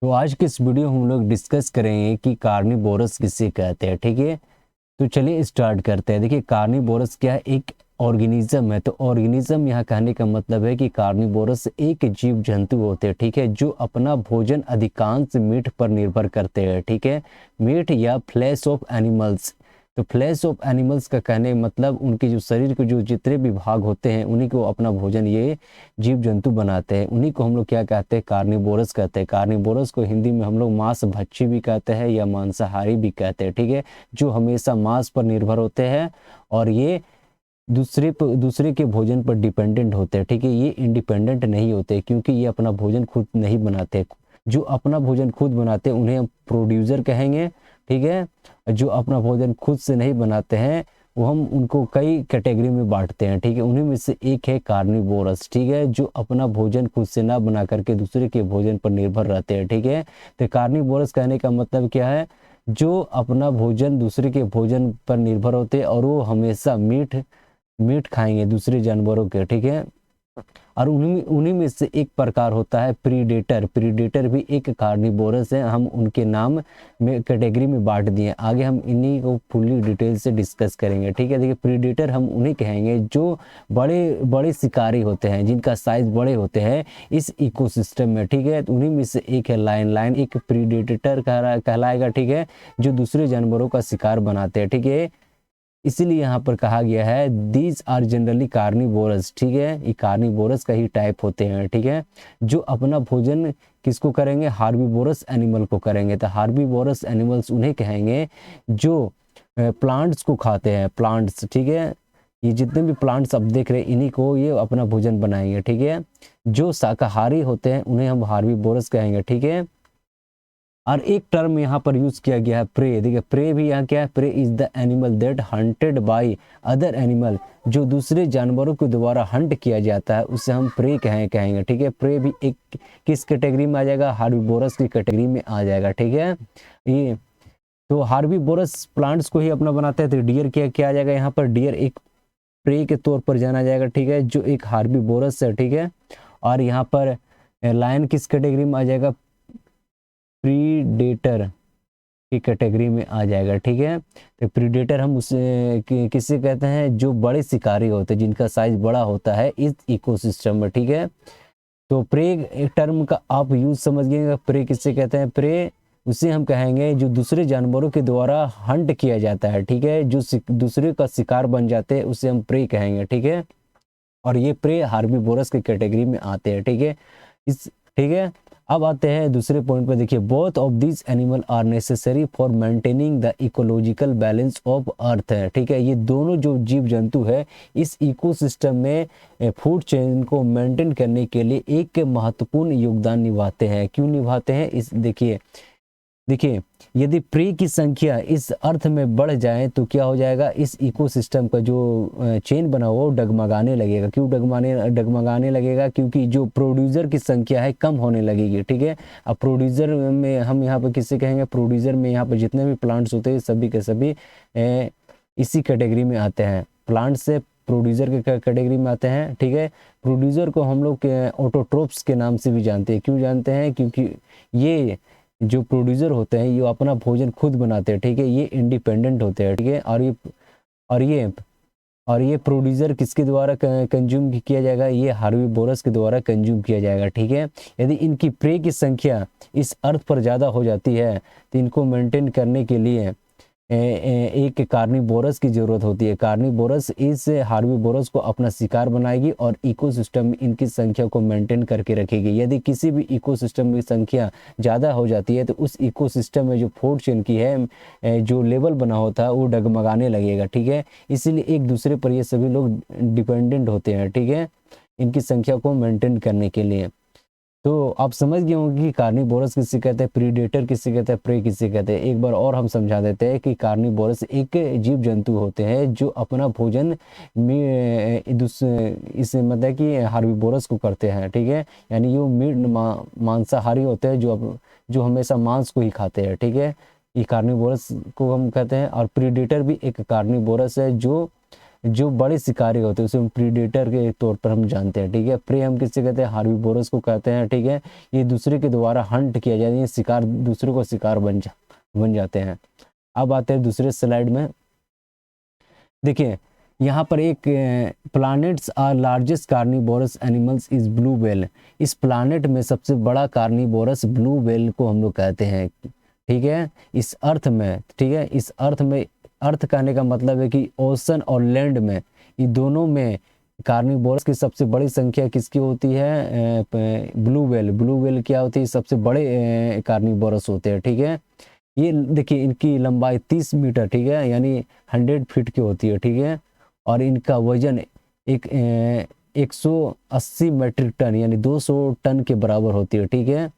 तो आज के इस वीडियो हम लोग डिस्कस करेंगे कि कार्निवोरस किसे कहते हैं। ठीक है, तो चलिए स्टार्ट करते हैं। देखिए कार्निवोरस क्या है, एक ऑर्गेनिज्म है। तो ऑर्गेनिज्म यहाँ कहने का मतलब है कि कार्निवोरस एक जीव जंतु होते हैं, ठीक है, जो अपना भोजन अधिकांश मीट पर निर्भर करते हैं। ठीक है, मीट या फ्लैश ऑफ एनिमल्स। तो फ्लैश ऑफ एनिमल्स का कहने मतलब उनके जो शरीर के जो जितने भी भाग होते हैं उन्हीं को अपना भोजन ये जीव जंतु बनाते हैं, उन्हीं को हम लोग क्या कहते हैं, कार्निवोरस कहते हैं। कार्निवोरस को हिंदी में हम लोग मांस भक्षी भी कहते हैं या मांसाहारी भी कहते हैं। ठीक है, जो हमेशा मांस पर निर्भर होते हैं और ये दूसरे के भोजन पर डिपेंडेंट होते हैं। ठीक है, ये इंडिपेंडेंट नहीं होते क्योंकि ये अपना भोजन खुद नहीं बनाते। जो अपना भोजन खुद बनाते हैं उन्हें हम प्रोड्यूसर कहेंगे। ठीक है, जो अपना भोजन खुद से नहीं बनाते हैं वो हम उनको कई कैटेगरी में बांटते हैं। ठीक है, उन्हीं में से एक है कार्निवोरस। ठीक है, जो अपना भोजन खुद से ना बना करके दूसरे के भोजन पर निर्भर रहते हैं। ठीक है, तो कार्निवोरस कहने का मतलब क्या है, जो अपना भोजन दूसरे के भोजन पर निर्भर होते हैं और वो हमेशा मीट खाएंगे दूसरे जानवरों के। ठीक है, और उन्हीं में से एक प्रकार होता है प्रीडेटर। प्रीडेटर भी एक कार्निवोरस है, हम उनके नाम में कैटेगरी में बांट दिए। आगे हम इन्हीं को फुल्ली डिटेल से डिस्कस करेंगे। ठीक है, देखिए प्रीडेटर हम उन्हें कहेंगे जो बड़े बड़े शिकारी होते हैं, जिनका साइज बड़े होते हैं इस इकोसिस्टम में। ठीक है, तो उन्हीं में से एक है लायन। लायन एक प्रीडेटर कहलाएगा। ठीक है, जो दूसरे जानवरों का शिकार बनाते हैं। ठीक है, इसीलिए यहाँ पर कहा गया है दीज आर जनरली कार्निवोरस। ठीक है, ये कार्निवोरस का ही टाइप होते हैं। ठीक है, जो अपना भोजन किसको करेंगे, हार्बीवोरस एनिमल को करेंगे। तो हार्बीवोरस एनिमल्स उन्हें कहेंगे जो प्लांट्स को खाते हैं। प्लांट्स, ठीक है, ये जितने भी प्लांट्स आप देख रहे हैं इन्हीं को ये अपना भोजन बनाएंगे। ठीक है, जो शाकाहारी होते हैं उन्हें हम हार्बीवोरस कहेंगे। ठीक है, और एक टर्म यहाँ पर यूज किया गया है प्रे। देखिए प्रे भी यहाँ क्या है, prey is the animal that hunted by other animal. जो दूसरे जानवरों के द्वारा हंट किया जाता है उसे हम प्रे कहेंगे। ठीक है, प्रे भी एक किस कैटेगरी में आ जाएगा, हार्बीवोरस की कैटेगरी में आ जाएगा। ठीक है, ये तो हार्बीवोरस प्लांट्स को ही अपना बनाते हैं। तो डियर क्या आ जाएगा यहाँ पर, डियर एक प्रे के तौर पर जाना जाएगा। ठीक है, जो एक हार्बीवोरस है। ठीक है, और यहाँ पर लायन किस कैटेगरी में आ जाएगा, प्रीडेटर की कैटेगरी में आ जाएगा। ठीक है, तो प्रीडेटर हम उसे किससे कहते हैं, जो बड़े शिकारी होते हैं, जिनका साइज बड़ा होता है इस इकोसिस्टम में। ठीक है, तो प्रे टर्म का आप यूज समझ गए, प्रे किससे कहते हैं, प्रे उसे हम कहेंगे जो दूसरे जानवरों के द्वारा हंट किया जाता है। ठीक है, जो दूसरे का शिकार बन जाते हैं उसे हम प्रे कहेंगे। ठीक है, और ये प्रे हार्बीवोरस की कैटेगरी में आते हैं। ठीक है, ठीक है, अब आते हैं दूसरे पॉइंट पर। देखिए both of this animal are necessary for maintaining the ecological balance of earth है। ठीक है, ये दोनों जो जीव जंतु है इस इकोसिस्टम में फूड चेन को मेंटेन करने के लिए एक महत्वपूर्ण योगदान निभाते हैं। क्यों निभाते हैं, इस देखिए यदि प्रे की संख्या इस अर्थ में बढ़ जाए तो क्या हो जाएगा, इस इकोसिस्टम का जो चेन बना हुआ वो डगमगाने लगेगा। क्यों डगमगाने लगेगा, क्योंकि जो प्रोड्यूसर की संख्या है कम होने लगेगी। ठीक है, अब प्रोड्यूसर में हम यहाँ पर किससे कहेंगे, प्रोड्यूसर में यहाँ पर जितने भी प्लांट्स होते हैं सभी के सभी इसी कैटेगरी में आते हैं। प्लांट से प्रोड्यूसर के कैटेगरी में आते हैं। ठीक है, प्रोड्यूसर को हम लोग ऑटोट्रोप्स के नाम से भी जानते हैं। क्यों जानते हैं, क्योंकि ये जो प्रोड्यूसर होते हैं ये अपना भोजन खुद बनाते हैं। ठीक है, ये इंडिपेंडेंट होते हैं। ठीक है, और ये प्रोड्यूसर किसके द्वारा कंज्यूम किया जाएगा, ये हार्बीवोरस के द्वारा कंज्यूम किया जाएगा। ठीक है, यदि इनकी प्रे की संख्या इस अर्थ पर ज़्यादा हो जाती है तो इनको मेंटेन करने के लिए एक कार्निवोरस की जरूरत होती है। कार्निवोरस इस हार्बीवोरस को अपना शिकार बनाएगी और इकोसिस्टम में इनकी संख्या को मेंटेन करके रखेगी। यदि किसी भी इकोसिस्टम की संख्या ज़्यादा हो जाती है तो उस इकोसिस्टम में जो फूड चेन की है जो लेवल बना होता है वो डगमगाने लगेगा। ठीक है, इसीलिए एक दूसरे पर ये सभी लोग डिपेंडेंट होते हैं। ठीक है, इनकी संख्या को मेंटेन करने के लिए। तो आप समझ गए होंगे कि कार्निवोरस किसे कहते हैं, प्रीडेटर किसे कहते हैं, प्रे किसे कहते हैं। एक बार और हम समझा देते हैं कि कार्निवोरस एक जीव जंतु होते हैं जो अपना भोजन इस मतलब कि हार्बीवोरस को करते हैं। ठीक है, यानी ये मीट मांसाहारी होते हैं जो हमेशा मांस को ही खाते हैं। ठीक है, ये कार्निवोरस को हम कहते हैं। और प्रीडेटर भी एक कार्निवोरस है जो जो बड़े शिकारी होते हैं उसे प्रीडेटर के तौर पर हम जानते हैं, ठीक है। प्रे हम किससे कहते हैं, हार्बीवोरस को कहते हैं, ठीक है। ये दूसरे के द्वारा हंट किया जाता है, ये शिकार दूसरे को शिकार बन जाते हैं। अब आते हैं दूसरे स्लाइड में। देखिए यहाँ पर एक planets are largest carnivorous animals is blue whale. इस प्लैनेट में सबसे बड़ा कार्निवोरस ब्लू व्हेल को हम लोग कहते हैं, ठीक है। इस अर्थ में, ठीक है, इस अर्थ में, अर्थ कहने का मतलब है कि ओशन और लैंड में, ये दोनों में कार्निवोरस की सबसे बड़ी संख्या किसकी होती है, ब्लू व्हेल। ब्लू व्हेल क्या होती है, सबसे बड़े कार्निवोरस होते हैं, ठीक है। ये देखिए इनकी लंबाई 30 मीटर, ठीक है, यानी 100 फीट की होती है, ठीक है। और इनका वजन 180 मीट्रिक टन यानी 200 टन के बराबर होती है, ठीक है।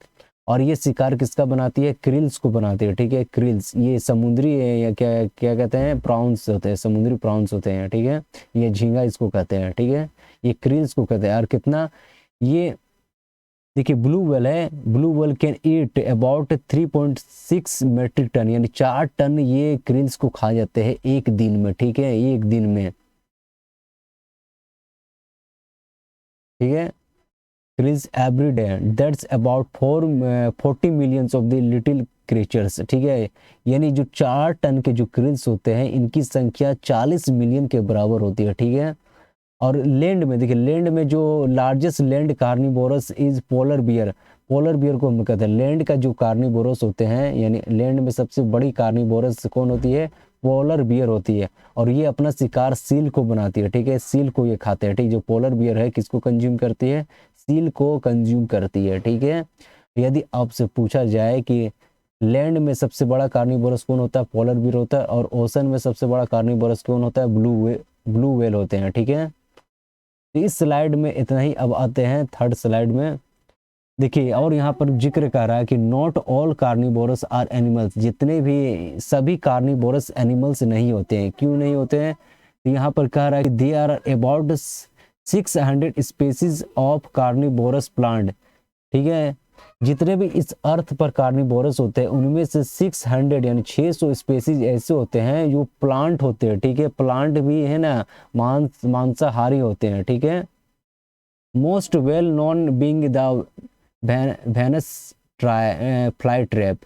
और ये शिकार किसका बनाती है, क्रिल्स को बनाती है, ठीक है। क्रिल्स ये समुद्री या क्या क्या कहते हैं, प्राउंस होते हैं, समुद्री प्राउंस होते हैं, ठीक है। ये झींगा इसको कहते हैं, ठीक है। ये क्रिल्स को कहते हैं। और कितना ये देखिए ब्लू व्हेल है, blue whale can eat about 3.6 metric ton यानी 4 टन ये क्रिल्स को खा जाते हैं एक दिन में, ठीक है, एक दिन में, ठीक है। Krills every day, that's about 40 millions of the little creatures, ठीक है। यानी जो 4 टन के जो क्रिल्स होते हैं इनकी संख्या 40 मिलियन के बराबर होती है, ठीक है। और लैंड में देखिए, लैंड में जो largest land carnivorous is polar bear. Polar bear को हम कहते हैं लैंड का जो कार्निवोरस होते हैं, यानी लैंड में सबसे बड़ी कार्निवोरस कौन होती है, पोलर बियर होती है। और ये अपना शिकार सील को बनाती है, ठीक है, सील को ये खाते हैं, ठीक। जो पोलर बियर है किसको कंज्यूम करती है, सील को कंज्यूम करती है, ठीक है। यदि आपसे पूछा जाए कि लैंड में सबसे बड़ा कार्निवोरस कौन होता है, पोलर बियर होता है। और ओशन में सबसे बड़ा कार्निवोरस कौन होता है, ब्लू व्हेल होते हैं, ठीक है। इस स्लाइड में इतना ही। अब आते हैं थर्ड स्लाइड में। देखिए और यहाँ पर जिक्र कर रहा है कि not all carnivorous are animals. जितने भी सभी कार्निवोरस एनिमल्स नहीं होते हैं। क्यों नहीं होते हैं, तो यहाँ पर कह रहा है कि they are about 600 species of carnivorous plant, ठीक है। जितने भी इस अर्थ पर कार्निवोरस होते हैं उनमें से 600 यानी 600 स्पीसीज ऐसे होते हैं जो प्लांट होते हैं, ठीक है। प्लांट भी है ना, मांसाहारी होते हैं, ठीक है। Most well known being the Venus fly trap,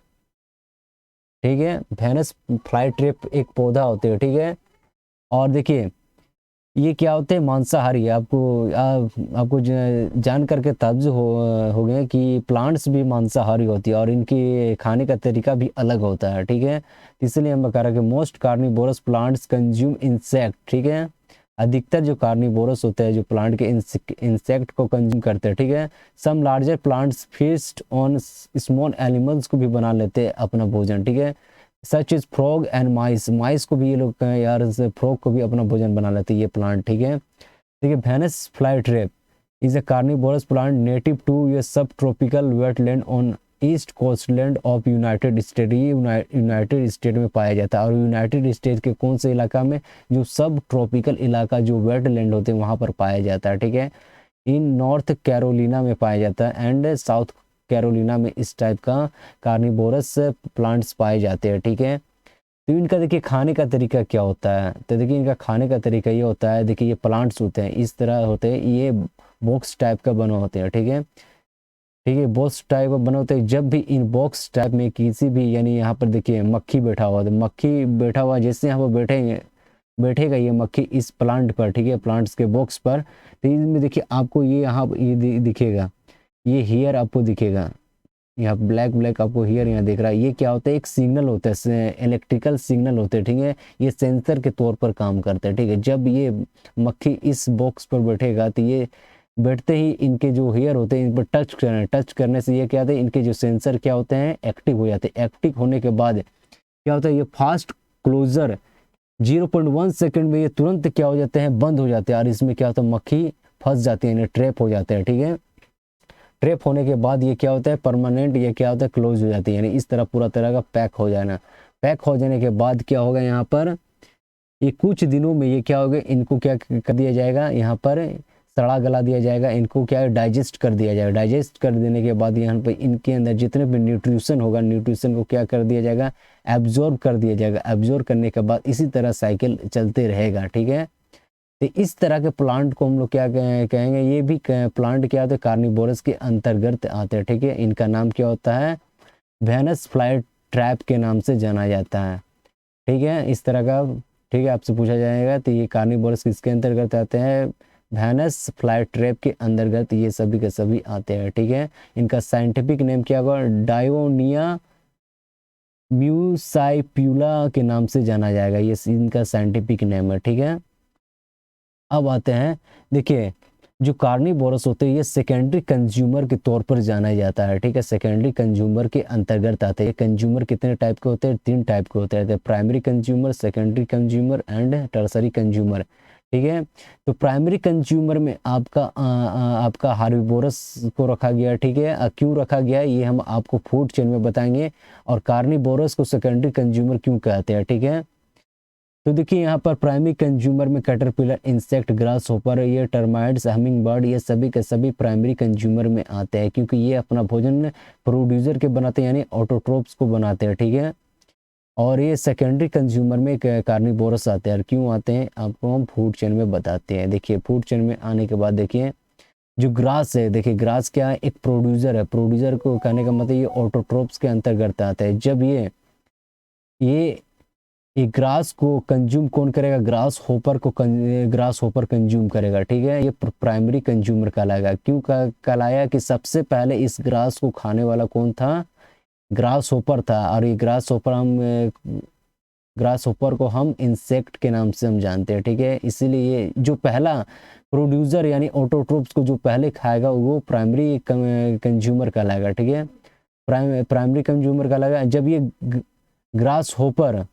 ठीक है। वेनस फ्लाई ट्रैप एक पौधा होते हैं, ठीक है। और देखिए ये क्या होते हैं, मांसाहारी। आपको जान करके ताज्जुब हो गए कि प्लांट्स भी मांसाहारी होती है और इनके खाने का तरीका भी अलग होता है, ठीक है। इसलिए हम कह रहे हैं कि most carnivorous plants consume insect, ठीक है। अधिकतर जो कार्निवोरस होते हैं जो प्लांट के इंसेक्ट को कंज्यूम करते हैं, ठीक है। Some larger plants feast on small animals को भी बना लेते हैं अपना भोजन, ठीक है। Such is frog and mice. Mice को भी ये लोग यार, फ्रॉग को भी अपना भोजन बना लेते हैं ये प्लांट, ठीक है। देखिए Venus fly trap is a carnivorous plant native to ये सब tropical wetland on east coastland of United State. ये यूनाइटेड स्टेट में पाया जाता है। और यूनाइटेड स्टेट के कौन से इलाका में, जो सब ट्रॉपिकल इलाका जो वेटलैंड होते हैं वहाँ पर पाया जाता है, ठीक है। इन नॉर्थ कैरोलिना में पाया जाता है एंड साउथ कैरोलिना में इस टाइप का कार्निवोरस प्लांट्स पाए जाते हैं, ठीक है। तो इनका देखिए खाने का तरीका क्या होता है, तो देखिए इनका खाने का तरीका ये होता है, देखिए ये प्लांट्स होते हैं इस तरह होते हैं, ये बॉक्स टाइप का बने होते हैं, ठीक है, ठीक है। बॉक्स टाइप का बने होते हैं। जब भी इन बॉक्स टाइप में किसी भी, यानी यहाँ पर देखिए मक्खी बैठा हुआ, तो मक्खी बैठा हुआ जैसे यहाँ पर बैठेगा ये मक्खी इस प्लांट पर, ठीक है, प्लांट्स के बॉक्स पर, तो इसमें देखिए आपको ये यहाँ ये दिखेगा, ये हेयर आपको दिखेगा, यहाँ ब्लैक आपको हेयर यहाँ दिख रहा है। ये क्या होता है, एक सिग्नल होता है, इलेक्ट्रिकल सिग्नल होते हैं, ठीक है। ये सेंसर के तौर पर काम करते हैं, ठीक है। जब ये मक्खी इस बॉक्स पर बैठेगा तो ये बैठते ही इनके जो हेयर होते हैं इन पर टच करने से ये क्या होता है, इनके जो सेंसर क्या होते हैं, एक्टिव हो जाते हैं। एक्टिव होने के बाद क्या होता है, ये फास्ट क्लोजर 0.1 सेकेंड में ये तुरंत क्या हो जाते हैं, बंद हो जाते हैं। और इसमें क्या होता है, मक्खी फंस जाती है, ट्रैप हो जाते हैं, ठीक है। ट्रैप होने के बाद ये क्या होता है, परमानेंट ये क्या होता है, क्लोज हो जाती है, यानी इस तरह पूरा तरह का पैक हो जाना। पैक हो जाने के बाद क्या होगा, यहाँ पर ये कुछ दिनों में ये क्या होगा, इनको क्या कर दिया जाएगा, यहाँ पर सड़ा गला दिया जाएगा, इनको क्या डाइजेस्ट कर दिया जाएगा। डाइजेस्ट कर देने के बाद यहाँ पर इनके अंदर जितने भी न्यूट्रिशन होगा, न्यूट्रिशन को क्या कर दिया जाएगा, एब्जॉर्ब कर दिया जाएगा। एब्जॉर्ब करने के बाद इसी तरह साइकिल चलते रहेगा, ठीक है। तो इस तरह के प्लांट को हम लोग क्या कहेंगे, ये भी प्लांट क्या होते हैं, कार्निवोरस के अंतर्गत आते हैं। ठीक है, इनका नाम क्या होता है, वेनस फ्लाई ट्रैप के नाम से जाना जाता है। ठीक है, इस तरह का, ठीक है, आपसे पूछा जाएगा तो ये कार्निवोरस किसके अंतर्गत आते हैं, वेनस फ्लाई ट्रैप के अंतर्गत ये सभी के सभी आते हैं। ठीक है, इनका साइंटिफिक नेम क्या होगा, डायोनिया म्यूसाइप्यूला के नाम से जाना जाएगा, ये इनका साइंटिफिक नेम है। ठीक है, अब आते हैं, देखिए जो कार्निवोरस होते हैं ये सेकेंडरी कंज्यूमर के तौर पर जाना जाता है। ठीक है, सेकेंडरी कंज्यूमर के अंतर्गत आते हैं। कंज्यूमर कितने टाइप के होते हैं, 3 टाइप के होते हैं, primary consumer, secondary consumer and tertiary consumer. ठीक है, तो प्राइमरी कंज्यूमर में आपका हार्बीवोरस को रखा गया। ठीक है, क्यों रखा गया ये हम आपको फूड चेन में बताएंगे, और कार्निवोरस को सेकेंडरी कंज्यूमर क्यों कहते हैं। ठीक है, तो देखिए यहाँ पर प्राइमरी कंज्यूमर में कैटरपिलर, इंसेक्ट, ग्रास होपर, ये टर्माइट्स, हमिंग बर्ड, ये सभी के सभी प्राइमरी कंज्यूमर में आते हैं, क्योंकि ये अपना भोजन प्रोड्यूसर के बनाते हैं, यानी ऑटोट्रोप्स को बनाते हैं। ठीक है, और ये सेकेंडरी कंज्यूमर में कार्निवोरस आते हैं। और क्यों आते हैं आपको हम फूड चेन में बताते हैं। देखिए फूड चेन में आने के बाद देखिए जो ग्रास है, देखिए ग्रास क्या है, एक प्रोड्यूसर है। प्रोड्यूसर को कहने का मतलब ये ऑटोट्रोप्स के अंतर्गत आता है। जब ये ग्रास को कंज्यूम कौन करेगा, ग्रास होपर कंज्यूम करेगा। ठीक है, ये प्राइमरी कंज्यूमर कहलाएगा। क्यों कहलाया कि सबसे पहले इस ग्रास को खाने वाला कौन था, ग्रास होपर था। और ये ग्रास होपर को हम इंसेक्ट के नाम से हम जानते हैं। ठीक है, इसीलिए ये जो पहला प्रोड्यूसर यानी ऑटोट्रोप्स को जो पहले खाएगा वो प्राइमरी कंज्यूमर कहलाएगा। ठीक है, प्राइमरी कंज्यूमर कहलाएगा। जब ये ग्रास होपर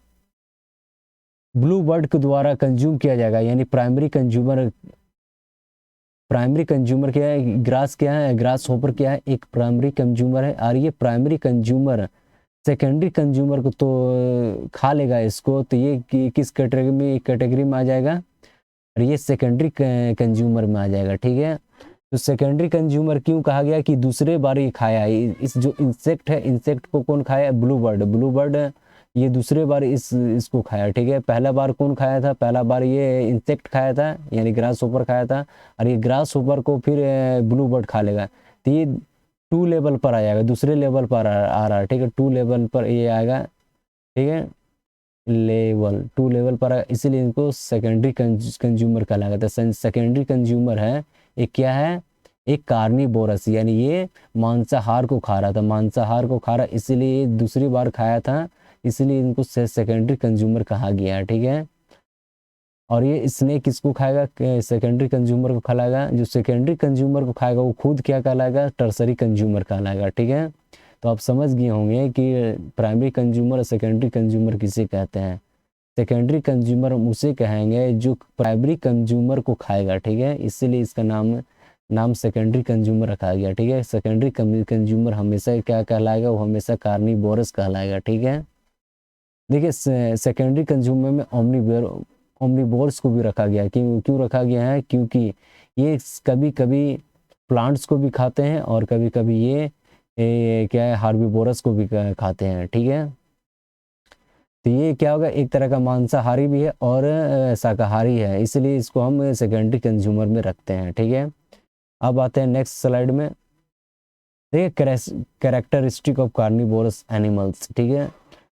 ब्लू बर्ड के द्वारा कंज्यूम किया जाएगा, यानी प्राइमरी कंज्यूमर क्या है, ग्रास क्या है, ग्रास होपर क्या है, एक प्राइमरी कंज्यूमर है। और ये प्राइमरी कंज्यूमर सेकेंडरी कंज्यूमर को तो खा लेगा इसको, तो ये किस कैटेगरी में आ जाएगा, और ये सेकेंडरी कंज्यूमर में आ जाएगा। ठीक है, तो सेकेंडरी कंज्यूमर क्यों कहा गया कि दूसरे बार ये खाया, इस जो इंसेक्ट है, इंसेक्ट को कौन खाया, ब्लू बर्ड ये दूसरे बार इसको खाया। ठीक है, पहला बार कौन खाया था, पहला बार ये इंसेक्ट खाया था यानी ग्रास होपर खाया था, और ये ग्रास होपर को फिर ब्लू बर्ड खा लेगा। तो ये 2 लेवल पर आ जाएगा, दूसरे लेवल पर आ रहा है। ठीक है, 2 लेवल पर ये आएगा। ठीक है, लेवल 2 लेवल पर, इसीलिए इनको सेकेंडरी कंज्यूमर कहलाया जाता है। सेकेंडरी कंज्यूमर है एक क्या है, एक कार्निवोरस, यानी ये मांसाहार को खा रहा था, इसीलिए दूसरी बार खाया था, इसलिए इनको सेकेंडरी कंज्यूमर कहा गया है। ठीक है, और ये स्नेक किसको खाएगा, सेकेंडरी कंज्यूमर को खिलाएगा। जो सेकेंडरी कंज्यूमर को खाएगा वो खुद क्या कहलाएगा, टर्सरी कंज्यूमर कहलाएगा। ठीक है, तो आप समझ गए होंगे कि प्राइमरी कंज्यूमर और सेकेंडरी कंज्यूमर किसे कहते हैं। सेकेंडरी कंज्यूमर हम उसे कहेंगे जो प्राइमरी कंज्यूमर को खाएगा। ठीक है, इसीलिए इसका नाम सेकेंडरी कंज्यूमर रखा गया। ठीक है, सेकेंडरी कंज्यूमर हमेशा क्या कहलाएगा, वो हमेशा कार्निवोरस कहलाएगा। ठीक है, देखिए सेकेंडरी कंज्यूमर में ओमनिवोर्स को भी रखा गया है। क्यों रखा गया है, क्योंकि ये कभी कभी प्लांट्स को भी खाते हैं और कभी कभी ये क्या है, हार्बीवोरस को भी खाते हैं। ठीक है, तो ये क्या होगा, एक तरह का मांसाहारी भी है और शाकाहारी है, इसलिए इसको हम सेकेंडरी कंज्यूमर में रखते हैं। ठीक है, अब आते हैं नेक्स्ट स्लाइड में। देखिए कैरेक्टरिस्टिक ऑफ कार्निवोरस एनिमल्स। ठीक है,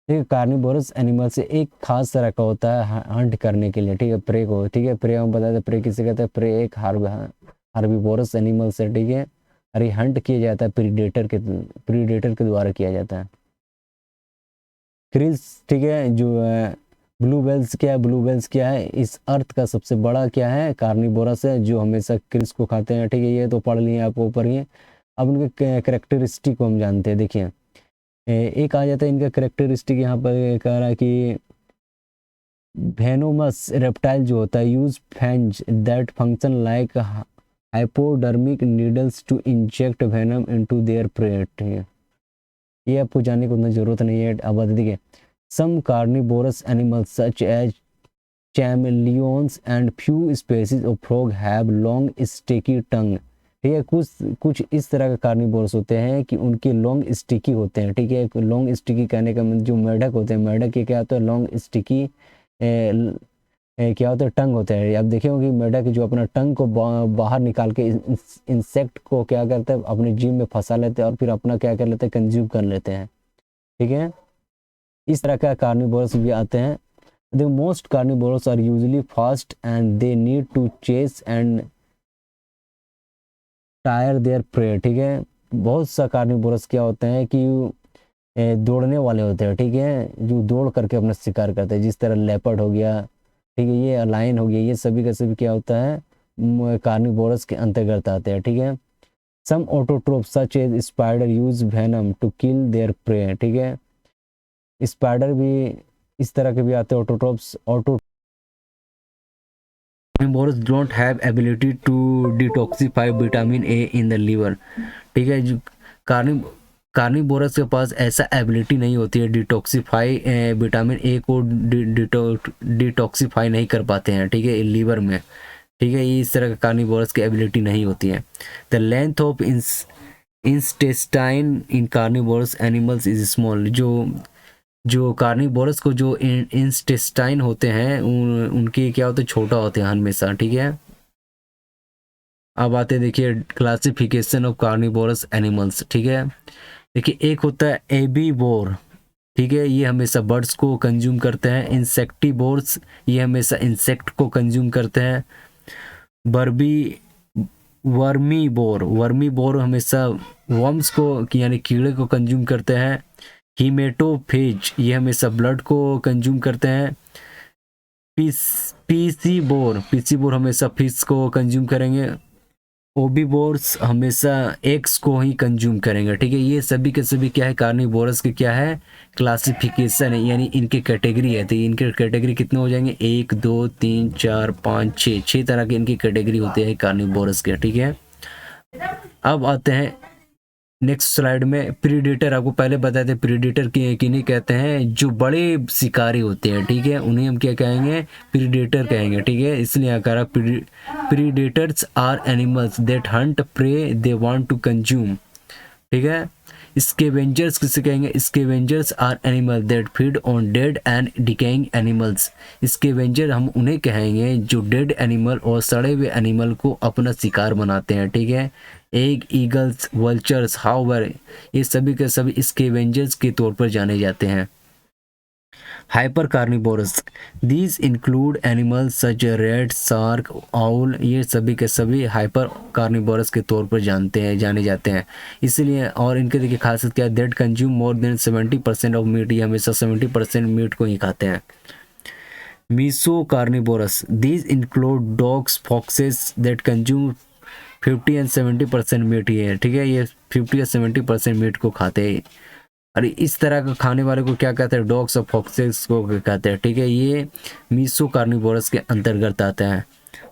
देखिए कार्निवोरस एनिमल से एक खास तरह का होता है हंट करने के लिए। ठीक है, प्रे को, ठीक है, प्रे हम बताते हैं, प्रे किसे कहते हैं, प्रे एक हार्बीवोरस एनिमल से। ठीक है, और ये हंट किया जाता है प्रीडेटर के द्वारा किया जाता है। क्रिल्स, ठीक है, जो ब्लू वेल्स क्या है, इस अर्थ का सबसे बड़ा क्या है, कार्निवोरस है, जो हमेशा क्रिल्स को खाते हैं। ठीक है, ये तो पढ़ लिए आप ऊपर ही। अब उनके कैरेक्टरिस्टिक को हम जानते हैं। देखिए एक आ जाता है इनका कैरेक्टरिस्टिक, यहाँ पर कह रहा है कि वेनोमस रेप्टाइल जो होता है use fangs that function like hypodermic needles to inject venom into their prey. ये आपको जानने की उतना जरूरत नहीं है। अब देखिए some carnivorous animals such as chameleons and few species of frog have long sticky tongue। ठीक है, कुछ इस तरह का कार्निवोरस होते हैं कि उनके लॉन्ग स्टिकी होते हैं। ठीक है, लॉन्ग स्टिकी कहने का मतलब जो मेढक होते हैं, मेढक के क्या होता है, लॉन्ग स्टिकी क्या होता है, टंग होता है। आप देखे होंगे मेढक जो अपना टंग को बाहर निकाल के इंसेक्ट को क्या करते हैं, अपने जीभ में फंसा लेते हैं और फिर अपना क्या कर लेते हैं, कंज्यूम कर लेते हैं। ठीक है, इस तरह का कार्निवोरस भी आते हैं। The most carnivorous are usually fast and they need to chase and tire their prey. ठीक है, बहुत सा कार्निवोरस क्या होते हैं कि दौड़ने वाले होते हैं। ठीक है, जो दौड़ करके अपना शिकार करते हैं, जिस तरह लेपर्ड हो गया, ठीक है, ये लायन हो गया, ये सभी का सभी क्या होता है, कार्निवोरस के अंतर्गत आते हैं। ठीक है, some autotroph such as spider use venom to kill their prey. ठीक है, स्पाइडर भी इस तरह के भी आते हैं autotrophs. Carnivorous don't have ability to detoxify vitamin A in the liver. ठीक है, जो कार्निवोरस के पास ऐसा एबिलिटी नहीं होती है, डिटॉक्सिफाई विटामिन ए को डिटॉक्सिफाई नहीं कर पाते हैं। ठीक है, लीवर में। ठीक है, ये इस तरह का कार्निवोरस की एबिलिटी नहीं होती है। The length of intestine in carnivorous animals is small. जो कार्निवोरस को जो इंटेस्टाइन होते हैं उनके क्या होते हैं, छोटा होते हैं हमेशा। ठीक है, अब आते देखिए क्लासिफिकेशन ऑफ कार्निवोरस एनिमल्स। ठीक है, देखिए एक होता है एबीवोर। ठीक है, ये हमेशा बर्ड्स को कंज्यूम करते हैं। इंसेक्टिवोर्स, ये हमेशा इंसेक्ट को कंज्यूम करते हैं। वर्मीवोर हमेशा वर्म्स को यानी कीड़े को कंज्यूम करते हैं। हीमेटोफेज, ये हमेशा ब्लड को कंज्यूम करते हैं। पीसीबोर हमेशा फिश को कंज्यूम करेंगे। ओबीवोर्स हमेशा एग्स को ही कंज्यूम करेंगे। ठीक है, ये सभी के सभी क्या है, कार्निवोरस के क्या है, क्लासिफिकेशन है, यानी इनकी कैटेगरी है। तो इनके कैटेगरी कितने हो जाएंगे, 1 2 3 4 5 6 तरह की इनकी कैटेगरी होती है कार्निवोरस के। ठीक है, अब आते हैं नेक्स्ट स्लाइड में प्रीडेटर। आपको पहले बताए थे प्रीडेटर किन्हें कहते हैं, जो बड़े शिकारी होते हैं। ठीक है, उन्हें हम क्या कहेंगे, प्रीडेटर कहेंगे। ठीक है, इसलिए आकार predators are animals that hunt prey they want to consume. ठीक है, स्कैवेंजर्स किसे कहेंगे, scavengers are animal that feed on dead and decaying animals. Scavenger हम उन्हें कहेंगे जो डेड एनिमल और सड़े हुए एनिमल को अपना शिकार बनाते हैं। ठीक है, एग ईगल्स वल्चर्स हाउवर, ये सभी के सभी स्कैवेंजर्स के तौर पर जाने जाते हैं। Hyper carnivorous, these include animals such rat shark owl, ये सभी के सभी हाइपर कार्निवोरस के तौर पर जाने जाते हैं। इसलिए और इनके देखिए खासियत क्या है, that consume more than 70% of meat, ये हमेशा 70% मीट को ही खाते हैं। Meso carnivorous, these include dogs foxes that consume 50 and 70% meat ही है। ठीक है, ये 50 या 70% मीट को खाते हैं। और इस तरह का खाने वाले को क्या कहते हैं, डॉग्स और फॉक्सेस को कहते हैं। ठीक है, ये मीसो कार्निवोरस के अंतर्गत आता है।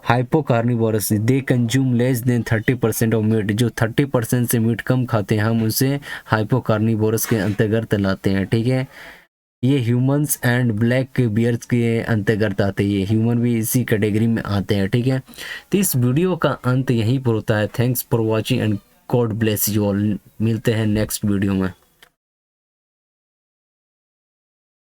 Hypo carnivorous, they consume less than 30% of meat, जो 30% से मीट कम खाते हैं हम उसे हाइपो कार्निवोरस के अंतर्गत लाते हैं। ठीक है, ये ह्यूमंस एंड ब्लैक बियर्स के अंतर्गत आते हैं, ये ह्यूमन भी इसी कैटेगरी में आते हैं। ठीक है, तो इस वीडियो का अंत यहीं पर होता है। Thanks for watching and God bless you all. मिलते हैं नेक्स्ट वीडियो में।